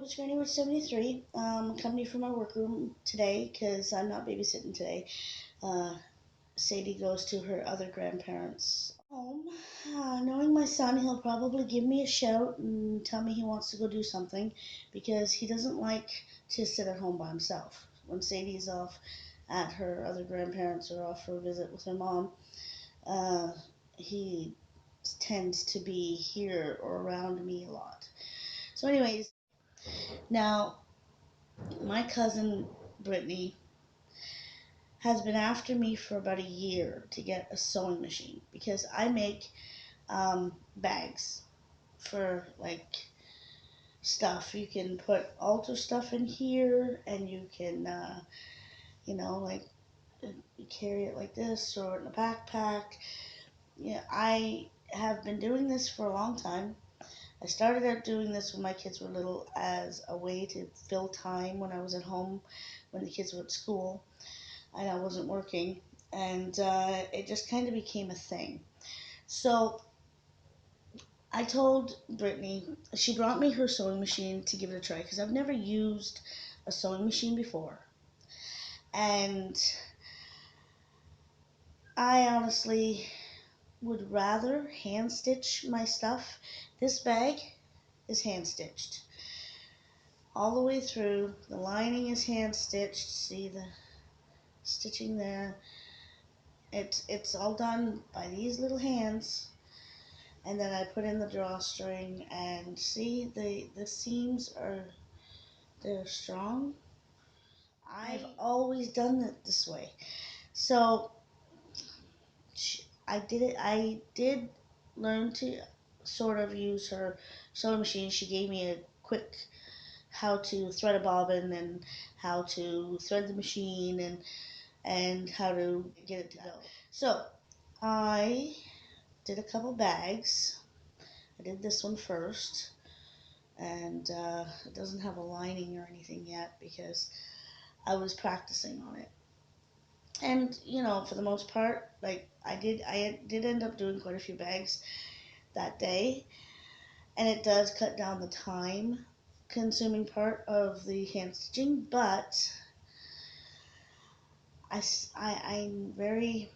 it's Granny with 73. Company from my workroom today because I'm not babysitting today. Uh, Sadie goes to her other grandparents' home. Knowing my son, he'll probably give me a shout and tell me he wants to go do something because he doesn't like to sit at home by himself. When Sadie's off at her other grandparents or off for a visit with her mom, uh, he tends to be here or around me a lot. So, anyways, now my cousin Brittany has been after me for about a year to get a sewing machine because I make bags for like stuff. You can put altar stuff in here, and you can, like you carry it like this, throw it in a backpack. Yeah, I have been doing this for a long time. I started out doing this when my kids were little as a way to fill time when I was at home, when the kids were at school and I wasn't working, and it just kind of became a thing. So I told Brittany, she brought me her sewing machine to give it a try because I've never used a sewing machine before. And I honestly would rather hand stitch my stuff. This bag is hand stitched all the way through. The lining is hand stitched. See the stitching there. It's all done by these little hands, and then I put in the drawstring, and see the seams are, they're strong. I've always done it this way. So I did learn to sort of use her sewing machine. She gave me a quick how to thread a bobbin and how to thread the machine and how to get it to go. So I did a couple bags. I did this one first, and it doesn't have a lining or anything yet because I was practicing on it. And for the most part, like I did end up doing quite a few bags that day, and it does cut down the time consuming part of the hand stitching, but I'm very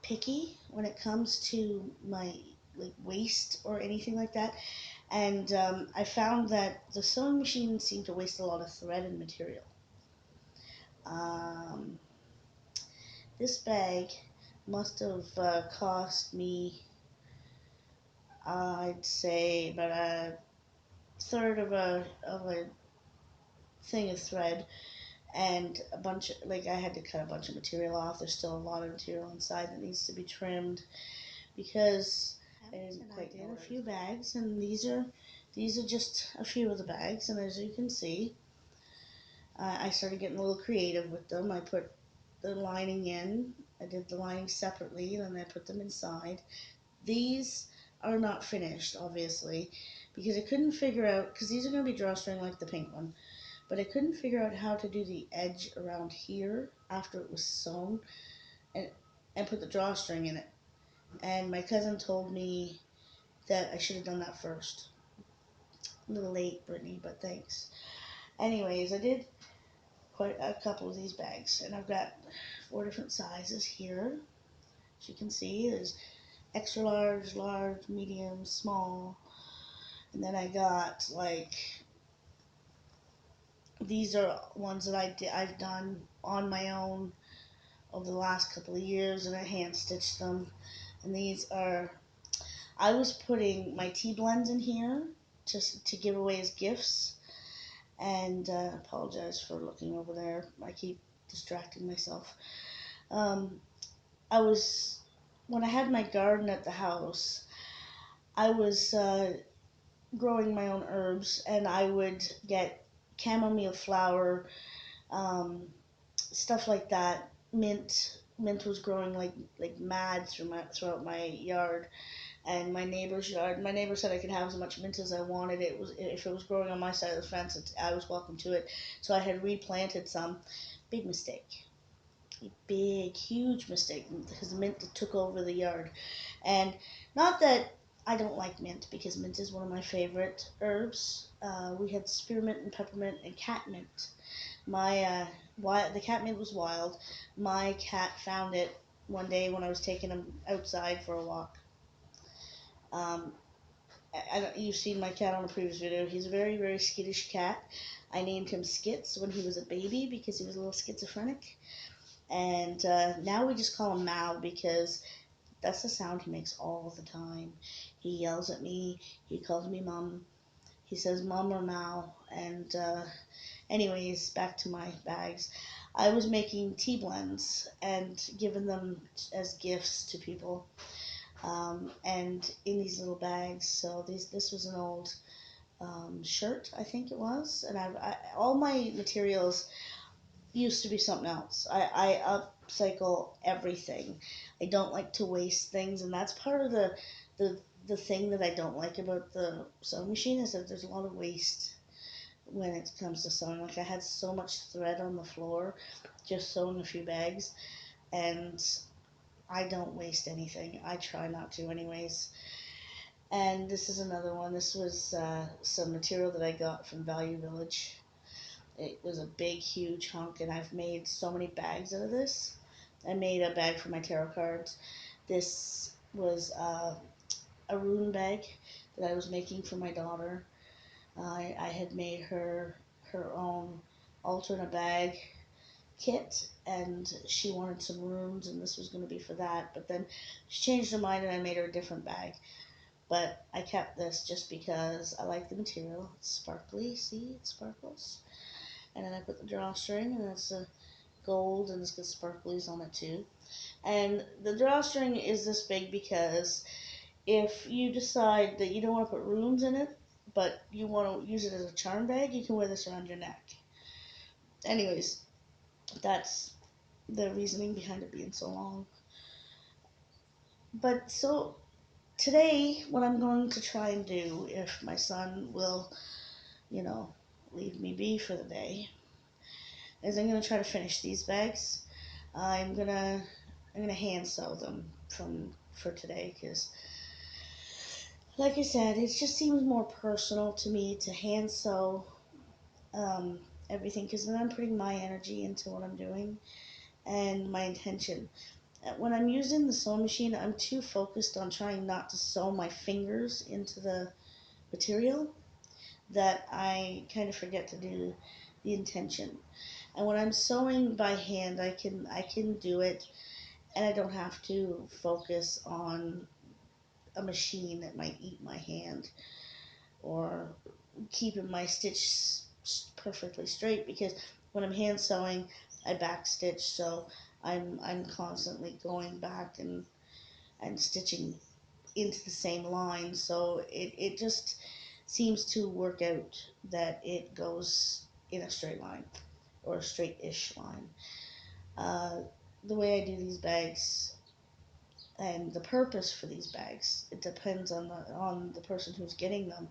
picky when it comes to my like waist or anything like that. And I found that the sewing machine seemed to waste a lot of thread and material. Um, this bag must have cost me, I'd say, about a third of a thing of thread, and a bunch of, like, I had to cut a bunch of material off. There's still a lot of material inside that needs to be trimmed because I didn't quite know. A few bags, and these are just a few of the bags, and as you can see, I started getting a little creative with them. I put the lining in. I did the lining separately, and then I put them inside. These are not finished, obviously, because I couldn't figure out, because these are going to be drawstring like the pink one, but I couldn't figure out how to do the edge around here after it was sewn and, and put the drawstring in it. And my cousin told me that I should have done that first. A little late, Brittany, but thanks. Anyways, I did quite a couple of these bags, and I've got 4 different sizes here. As you can see, there's extra large, large, medium, small, and then I got like, these are ones that I've done on my own over the last couple of years, and I hand stitched them. And these are, I was putting my tea blends in here just to give away as gifts. And apologize for looking over there. I keep distracting myself. Um, I was, when I had my garden at the house, I was growing my own herbs, and I would get chamomile flower, um, stuff like that. Mint was growing like mad throughout my yard and my neighbor's yard. My neighbor said I could have as much mint as I wanted. It was, if it was growing on my side of the fence, I was welcome to it. So I had replanted some. Big mistake. A big, huge mistake because the mint took over the yard. And not that I don't like mint because mint is one of my favorite herbs. We had spearmint and peppermint and catmint. The catmint was wild. My cat found it one day when I was taking him outside for a walk. Um, you've seen my cat on a previous video. He's a very, very skittish cat. I named him Skits when he was a baby because he was a little schizophrenic. And now we just call him Mao because that's the sound he makes all the time. He yells at me. He calls me mom. He says mom or Mao. And anyways, back to my bags. I was making tea blends and giving them as gifts to people, and in these little bags. So this was an old shirt, I think it was, and all my materials used to be something else. I upcycle everything. I don't like to waste things, and that's part of the the thing that I don't like about the sewing machine is that there's a lot of waste when it comes to sewing. Like I had so much thread on the floor just sewing a few bags, and I don't waste anything. I try not to, anyways. And this is another one. This was some material that I got from Value Village. It was a big, huge hunk, and I've made so many bags out of this. I made a bag for my tarot cards. This was a rune bag that I was making for my daughter. I had made her own alternate bag kit, and she wanted some runes, and this was going to be for that. But then she changed her mind, and I made her a different bag. But I kept this just because I like the material. It's sparkly. See, it sparkles. And then I put the drawstring, and it's a gold, and it's got sparklies on it too. And the drawstring is this big because if you decide that you don't want to put runes in it, but you want to use it as a charm bag, you can wear this around your neck. Anyways, that's the reasoning behind it being so long. But so today, what I'm going to try and do, if my son will, you know, leave me be for the day, is I'm gonna try to finish these bags. I'm gonna hand sew them for today because, like I said, it just seems more personal to me to hand sew um, everything because then I'm putting my energy into what I'm doing and my intention. When I'm using the sewing machine, I'm too focused on trying not to sew my fingers into the material that I kind of forget to do the intention. And when I'm sewing by hand, I can do it, and I don't have to focus on a machine that might eat my hand or keeping my stitch perfectly straight because when I'm hand sewing, I back stitch, so I'm constantly going back and stitching into the same line. So it just seems to work out that it goes in a straight line or a straight-ish line. Uh, the way I do these bags and the purpose for these bags, it depends on the person who's getting them.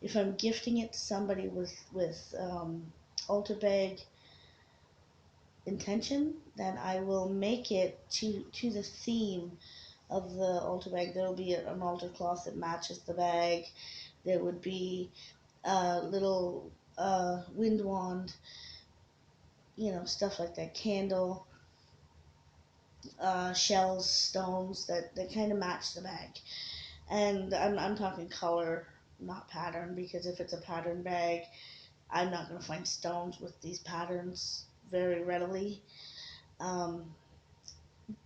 If I'm gifting it to somebody with altar bag intention, then I will make it to the theme of the altar bag. There will be an altar cloth that matches the bag. There would be a little wind wand, stuff like that, candle, shells, stones that kind of match the bag. And I'm talking color, not pattern, because if it's a pattern bag, I'm not going to find stones with these patterns very readily. Um,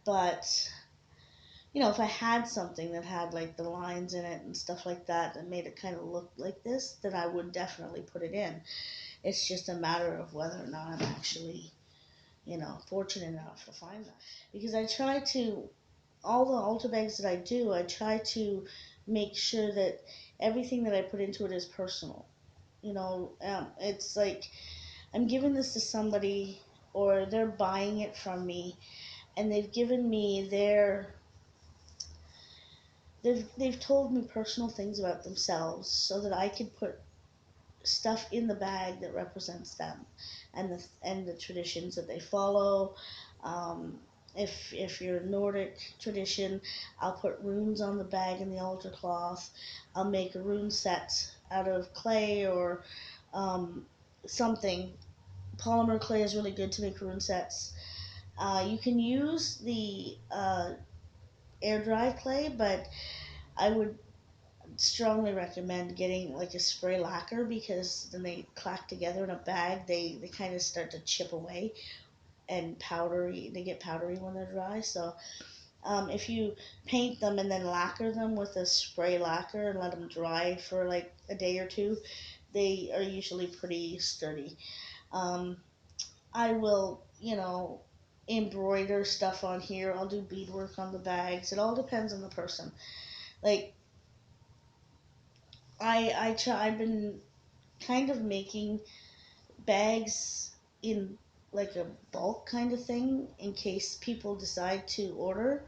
but if I had something that had like the lines in it and stuff like that that made it kind of look like this, then I would definitely put it in. It's just a matter of whether or not I'm actually, fortunate enough to find that. Because I try to, all the altar bags that I do, I try to make sure that everything that I put into it is personal. It's like I'm giving this to somebody or they're buying it from me and they've given me they've told me personal things about themselves so that I could put stuff in the bag that represents them and the traditions that they follow, um, If you're Nordic tradition, I'll put runes on the bag and the altar cloth. I'll make a rune set out of clay or um, something. Polymer clay is really good to make rune sets. You can use the air dry clay, but I would strongly recommend getting like a spray lacquer because then they clack together in a bag. They kind of start to chip away and powdery. They get powdery when they're dry. So if you paint them and then lacquer them with a spray lacquer and let them dry for like a day or two, they are usually pretty sturdy. Um, I will, embroider stuff on here. I'll do beadwork on the bags. It all depends on the person. Like I've been kind of making bags in like a bulk kind of thing in case people decide to order,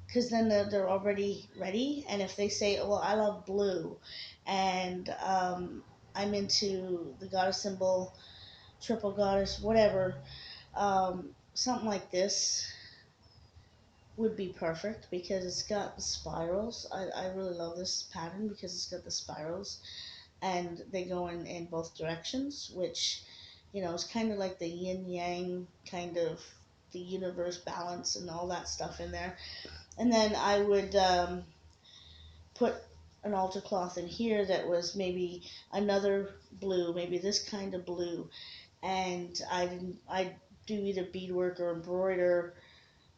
because then they're already ready. And if they say, well, I love blue and I'm into the goddess symbol, triple goddess, whatever, something like this would be perfect because it's got the spirals. I really love this pattern because it's got the spirals and they go in both directions, which, is kind of like the yin yang kind of the universe balance and all that stuff in there. And then I would put an altar cloth in here that was maybe another blue, maybe this kind of blue, and I'd do either beadwork or embroider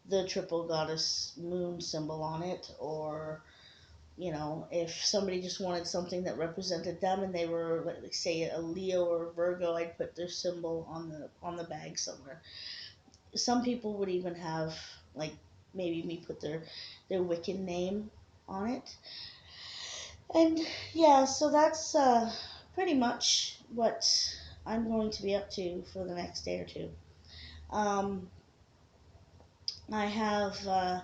the triple goddess moon symbol on it, or if somebody just wanted something that represented them and they were, like, say, a Leo or a Virgo, I'd put their symbol on the bag somewhere. Some people would even have, like, maybe me put their Wiccan name on it. And yeah, so that's pretty much what I'm going to be up to for the next day or two. Um, I have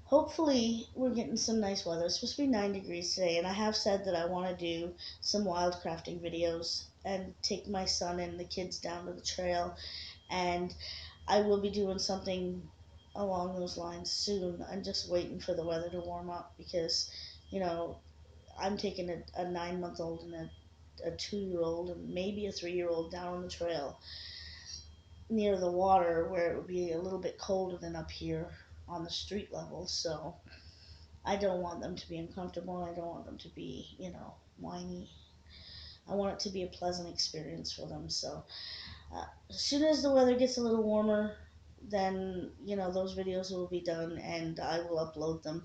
hopefully we're getting some nice weather. It's supposed to be 9 degrees today, and I have said that I want to do some wildcrafting videos and take my son and the kids down to the trail, and I will be doing something along those lines soon. I'm just waiting for the weather to warm up because, you know, I'm taking a 9 month old and a 2 year old and maybe a 3 year old down on the trail near the water where it would be a little bit colder than up here on the street level. So I don't want them to be uncomfortable. I don't want them to be, whiny. I want it to be a pleasant experience for them. So as soon as the weather gets a little warmer, then those videos will be done and I will upload them.